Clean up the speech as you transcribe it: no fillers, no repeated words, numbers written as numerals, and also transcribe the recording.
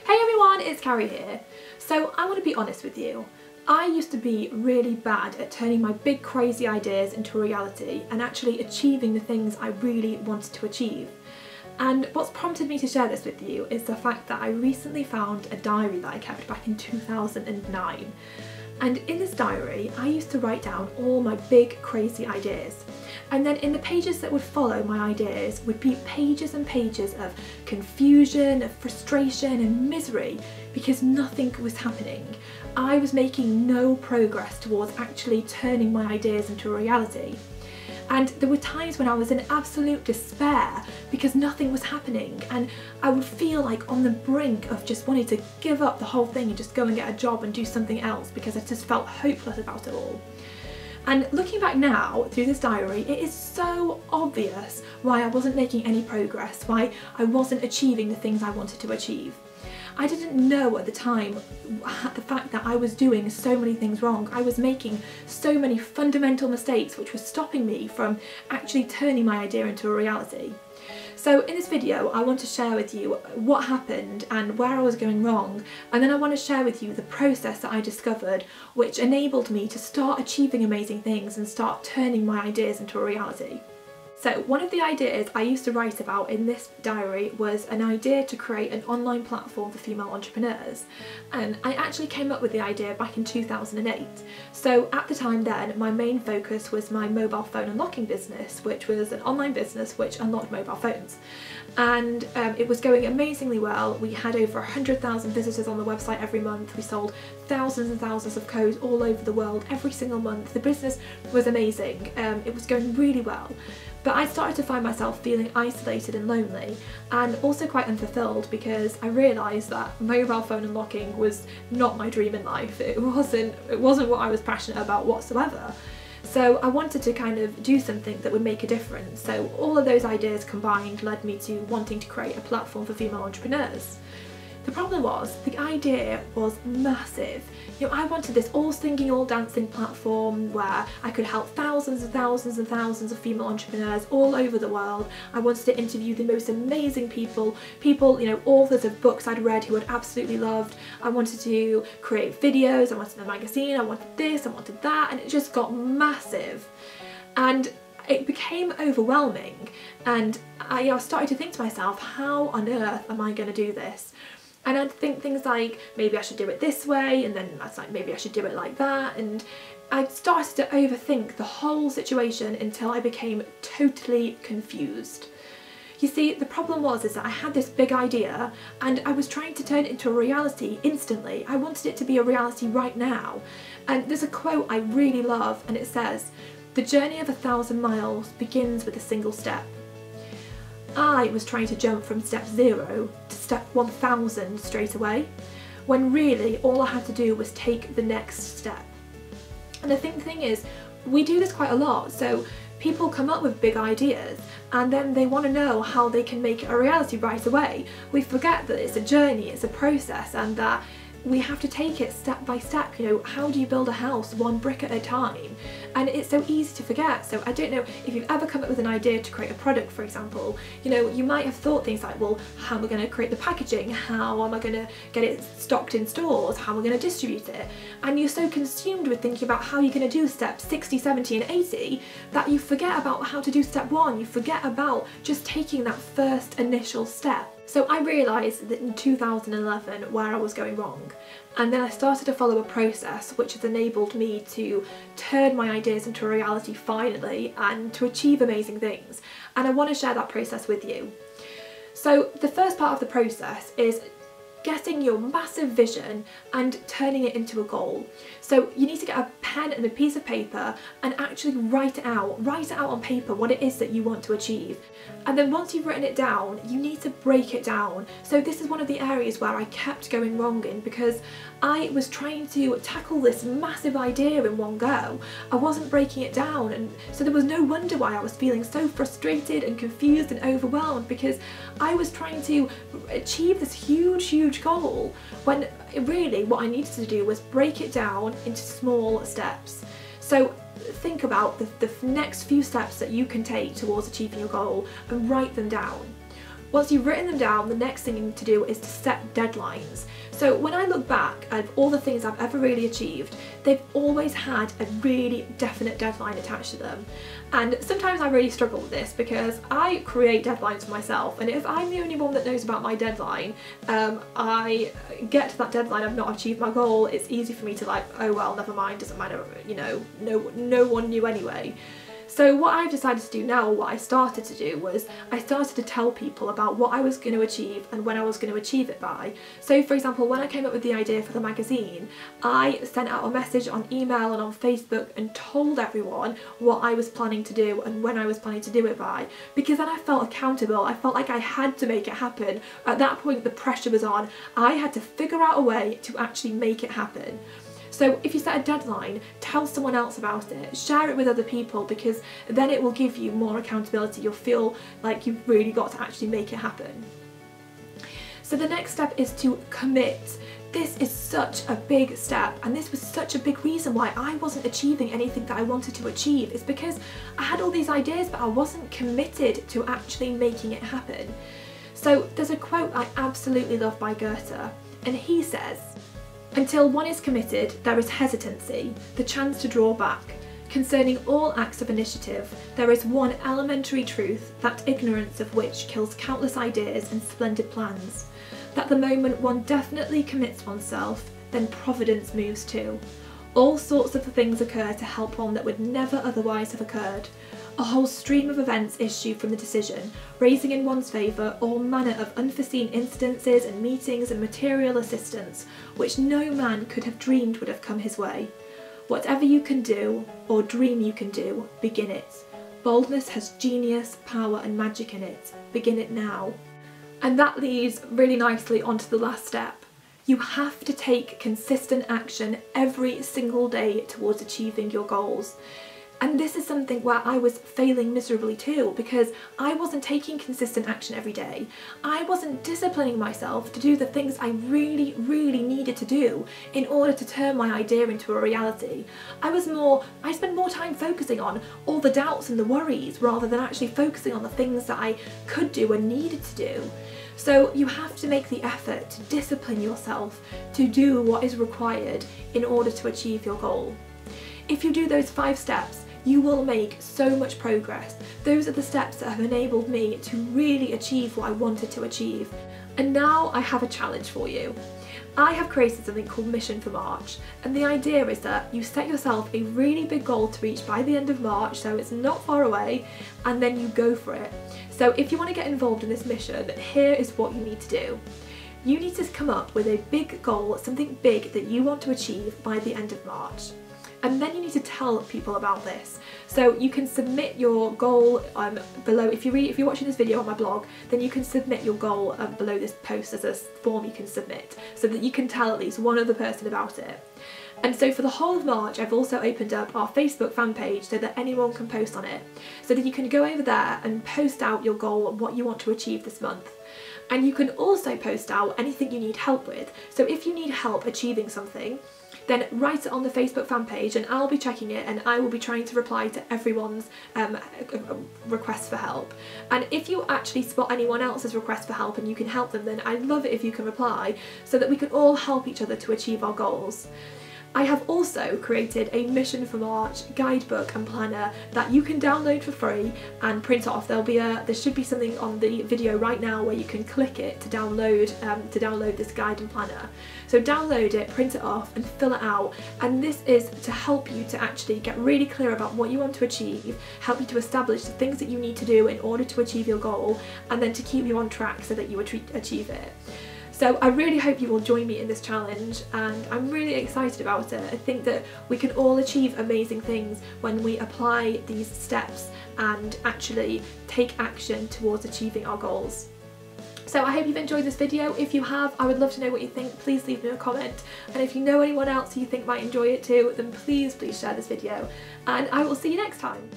Hey everyone, it's Carrie here. So I want to be honest with you. I used to be really bad at turning my big crazy ideas into a reality and actually achieving the things I really wanted to achieve. And what's prompted me to share this with you is the fact that I recently found a diary that I kept back in 2009. And in this diary, I used to write down all my big crazy ideas. And then in the pages that would follow my ideas would be pages and pages of confusion, of frustration and misery because nothing was happening. I was making no progress towards actually turning my ideas into a reality. And there were times when I was in absolute despair because nothing was happening, and I would feel like on the brink of just wanting to give up the whole thing and just go and get a job and do something else because I just felt hopeless about it all. And looking back now through this diary, it is so obvious why I wasn't making any progress, why I wasn't achieving the things I wanted to achieve. I didn't know at the time the fact that I was doing so many things wrong. I was making so many fundamental mistakes which were stopping me from actually turning my idea into a reality. So in this video I want to share with you what happened and where I was going wrong, and then I want to share with you the process that I discovered which enabled me to start achieving amazing things and start turning my ideas into a reality. So one of the ideas I used to write about in this diary was an idea to create an online platform for female entrepreneurs, and I actually came up with the idea back in 2008. So at the time then, my main focus was my mobile phone unlocking business, which was an online business which unlocked mobile phones. And it was going amazingly well. We had over 100,000 visitors on the website every month. We sold thousands and thousands of codes all over the world every single month. The business was amazing. It was going really well. But I started to find myself feeling isolated and lonely, and also quite unfulfilled because I realised that mobile phone unlocking was not my dream in life. It wasn't what I was passionate about whatsoever. So I wanted to kind of do something that would make a difference. So all of those ideas combined led me to wanting to create a platform for female entrepreneurs. The problem was, the idea was massive. You know, I wanted this all singing, all dancing platform where I could help thousands and thousands and thousands of female entrepreneurs all over the world. I wanted to interview the most amazing people, you know, authors of books I'd read who I'd absolutely loved. I wanted to create videos, I wanted a magazine, I wanted this, I wanted that, and it just got massive. And it became overwhelming, and I started to think to myself, how on earth am I going to do this? And I'd think things like, maybe I should do it this way, and then I was like, maybe I should do it like that, and I started to overthink the whole situation until I became totally confused. You see, the problem was that I had this big idea and I was trying to turn it into a reality instantly. I wanted it to be a reality right now. And there's a quote I really love, and it says, "The journey of 1,000 miles begins with a single step." I was trying to jump from step 0 to step 1,000 straight away, when really all I had to do was take the next step. And I think the thing is, we do this quite a lot. So people come up with big ideas and then they want to know how they can make it a reality right away. We forget that it's a journey, it's a process, and that we have to take it step by step. You know, how do you build a house one brick at a time? And it's so easy to forget. So I don't know if you've ever come up with an idea to create a product, for example. You know, you might have thought things like, well, how am I going to create the packaging? How am I going to get it stocked in stores? How am I going to distribute it? And you're so consumed with thinking about how you're going to do steps 60, 70 and 80 that you forget about how to do step 1. You forget about just taking that first initial step. So I realised that in 2011 where I was going wrong, and then I started to follow a process which has enabled me to turn my ideas into a reality finally and to achieve amazing things, and I want to share that process with you. So the first part of the process is getting your massive vision and turning it into a goal. So you need to get a pen and a piece of paper and actually write it out on paper what it is that you want to achieve. And then once you've written it down, you need to break it down. So this is one of the areas where I kept going wrong in, because I was trying to tackle this massive idea in one go. I wasn't breaking it down, and so there was no wonder why I was feeling so frustrated and confused and overwhelmed, because I was trying to achieve this huge goal when really what I needed to do was break it down into small steps. So think about the next few steps that you can take towards achieving your goal and write them down. Once you've written them down, the next thing you need to do is to set deadlines. So when I look back at all the things I've ever really achieved, they've always had a really definite deadline attached to them. And sometimes I really struggle with this because I create deadlines for myself, and if I'm the only one that knows about my deadline, I get to that deadline, I've not achieved my goal, it's easy for me to like, oh well, never mind, doesn't matter, you know, no one knew anyway. So what I've decided to do now, or what I started to do, was I started to tell people about what I was going to achieve and when I was going to achieve it by. So for example, when I came up with the idea for the magazine, I sent out a message on email and on Facebook and told everyone what I was planning to do and when I was planning to do it by, because then I felt accountable. I felt like I had to make it happen. At that point the pressure was on. I had to figure out a way to actually make it happen. So if you set a deadline, tell someone else about it, share it with other people, because then it will give you more accountability. You'll feel like you've really got to actually make it happen. So the next step is to commit. This is such a big step, and this was such a big reason why I wasn't achieving anything that I wanted to achieve. It's because I had all these ideas but I wasn't committed to actually making it happen. So there's a quote I absolutely love by Goethe, and he says, "Until one is committed, there is hesitancy, the chance to draw back. Concerning all acts of initiative, there is one elementary truth, that ignorance of which kills countless ideas and splendid plans. That the moment one definitely commits oneself, then providence moves too. All sorts of things occur to help one that would never otherwise have occurred. A whole stream of events issue from the decision, raising in one's favour all manner of unforeseen incidences and meetings and material assistance, which no man could have dreamed would have come his way. Whatever you can do, or dream you can do, begin it. Boldness has genius, power and magic in it. Begin it now." And that leads really nicely onto the last step. You have to take consistent action every single day towards achieving your goals. And this is something where I was failing miserably too, because I wasn't taking consistent action every day. I wasn't disciplining myself to do the things I really needed to do in order to turn my idea into a reality. I spent more time focusing on all the doubts and the worries rather than actually focusing on the things that I could do and needed to do. So you have to make the effort to discipline yourself to do what is required in order to achieve your goal. If you do those 5 steps, you will make so much progress. Those are the steps that have enabled me to really achieve what I wanted to achieve. And now I have a challenge for you. I have created something called Mission for March, and the idea is that you set yourself a really big goal to reach by the end of March, so it's not far away, and then you go for it. So if you want to get involved in this mission, here is what you need to do. You need to come up with a big goal, something big that you want to achieve by the end of March. And then you need to tell people about this. So you can submit your goal below. If you're watching this video on my blog, then you can submit your goal below this post as a form you can submit, so that you can tell at least one other person about it. And so for the whole of March, I've also opened up our Facebook fan page so that anyone can post on it, so that you can go over there and post out your goal and what you want to achieve this month. And you can also post out anything you need help with. So if you need help achieving something, then write it on the Facebook fan page and I'll be checking it, and I will be trying to reply to everyone's request for help. And if you actually spot anyone else's request for help and you can help them, then I'd love it if you can reply, so that we can all help each other to achieve our goals. I have also created a Mission for March guidebook and planner that you can download for free and print off. There should be something on the video right now where you can click it to download this guide and planner. So download it, print it off and fill it out, and this is to help you to actually get really clear about what you want to achieve, help you to establish the things that you need to do in order to achieve your goal, and then to keep you on track so that you achieve it. So I really hope you will join me in this challenge, and I'm really excited about it. I think that we can all achieve amazing things when we apply these steps and actually take action towards achieving our goals. So I hope you've enjoyed this video. If you have, I would love to know what you think. Please leave me a comment. And if you know anyone else who you think might enjoy it too, then please share this video. And I will see you next time.